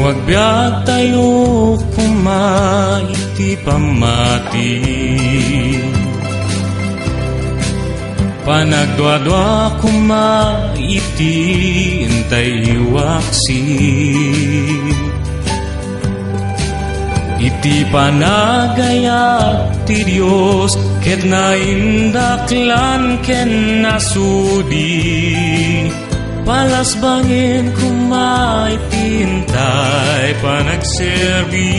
Agbyag tayo kumaiti pamati, panagdwa-dwa kumaiti intay iwaksi. Iti panagayat ti Diyos ket naindaklan ken nasudi, palasbangin kumaitintay panagserbi.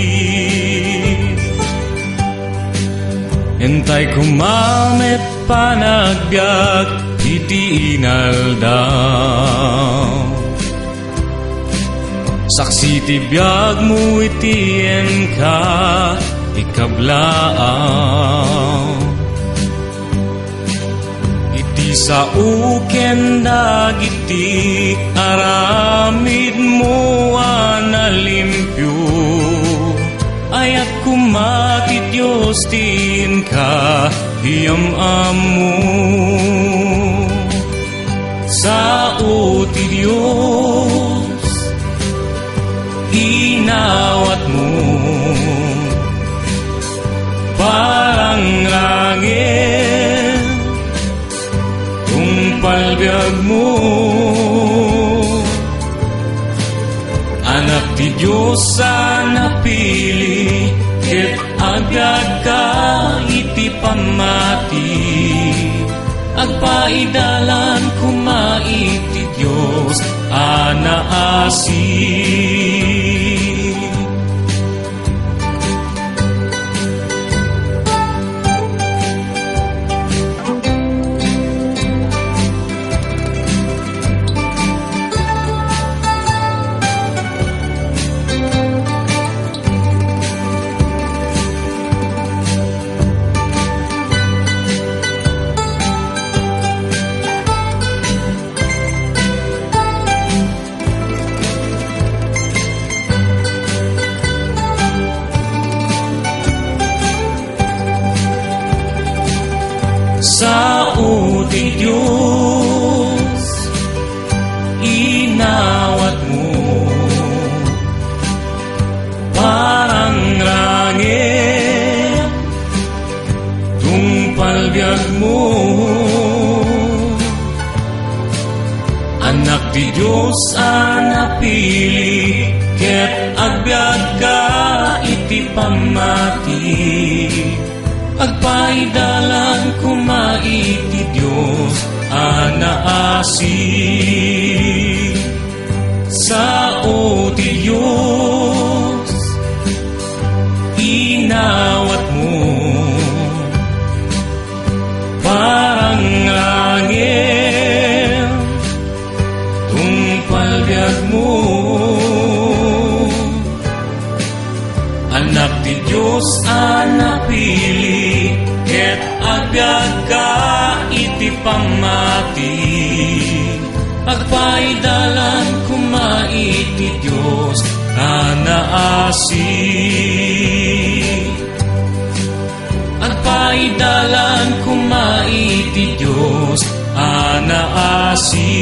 Entay kumamet panagbiag iti inaldaw, saksi ti biag mo iti enka ikablaaw. Iti sa uken dagiti aramid mo analimpyo, ayat kumati Diyos tin ka iyam-amu. Sa uti Diyos inawat mo, parang langit tungpalbiag mo. Anak ti Diyos sa napili, ket agad ka iti pamati, agpaidalan kumaiti Diyos anaasi. Sa uti Diyos inawat mo, parang langit tungpalbiag mo. Anak ti Diyos anapili, ket agbyag ka iti pamati, agpaidalan kumaiti Diyos anaasi. Sa uti Diyos inawat mo, parang langit tungpalbiag mo. Anak ti Diyos anapili, ket agbyag ka iti pamati, agpaidalan kumaiti Diyos anaasi. Agpaidalan kumaiti Diyos anaasi.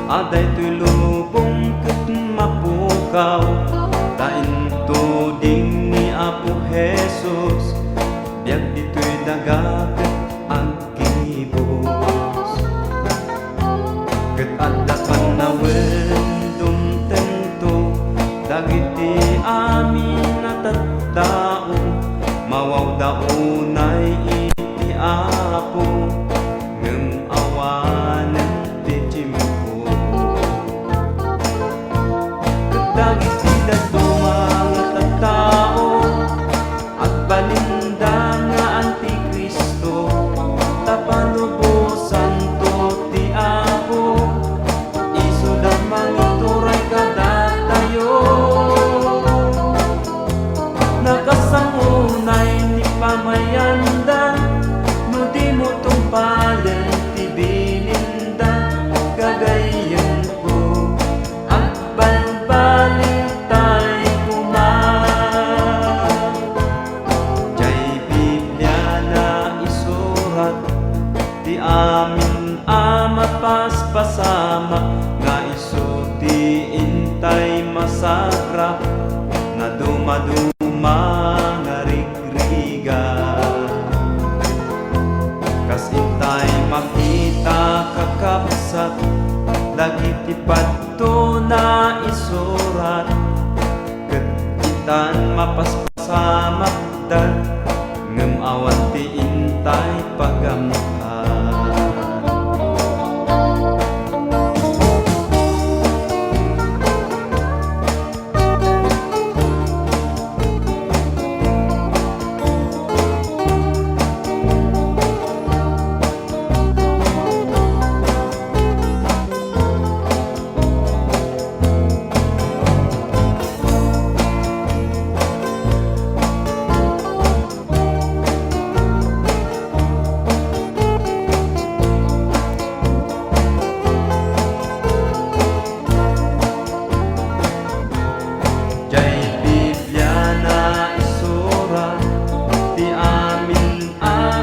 Aday to'y lubong ket mapukaw, tain to ding ni Apo Jesus, biag dito'y daga ket agkibos. Ket adda panawen dumtengto, dagiti amin natattao, mawaw daunay iti Apo, ngem awanen ti Jimbo. Dagiti daduma intay masagra na dumaduma nga rigriga. Kas intay makita kakapsat dagiti padto na isurat ket itan mapaspasamakdan ngem awan ti intay pagamkan. Jay Biblia na isurat ti amin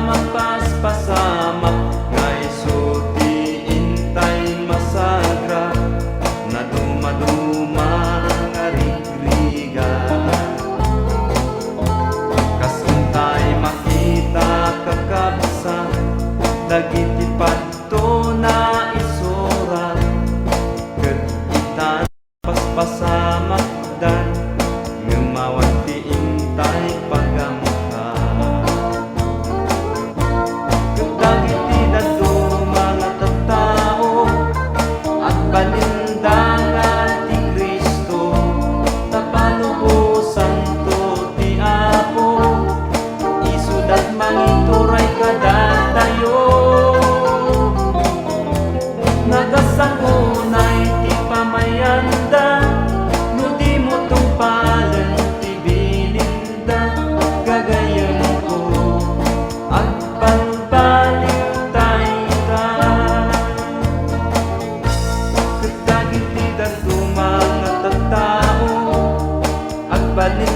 mapaspasamak nga isu ti intay masagra na dumaduma nga rigriga. Kas intay makita kakabsa dagiti padto na isurat ket itan paspasamak dan ngemawan ti intay pagamkan. Ket dagiti dadto mga tattao at balindangan ti Kristo tapalubosan to ti Apo isudat mangituray kadatayo nagasangunay ti pamayanda no di mo tungpalan ti bilinda gagayem ko at pagbalik tayo ka. Ket dagiti dadto mga tattao at balin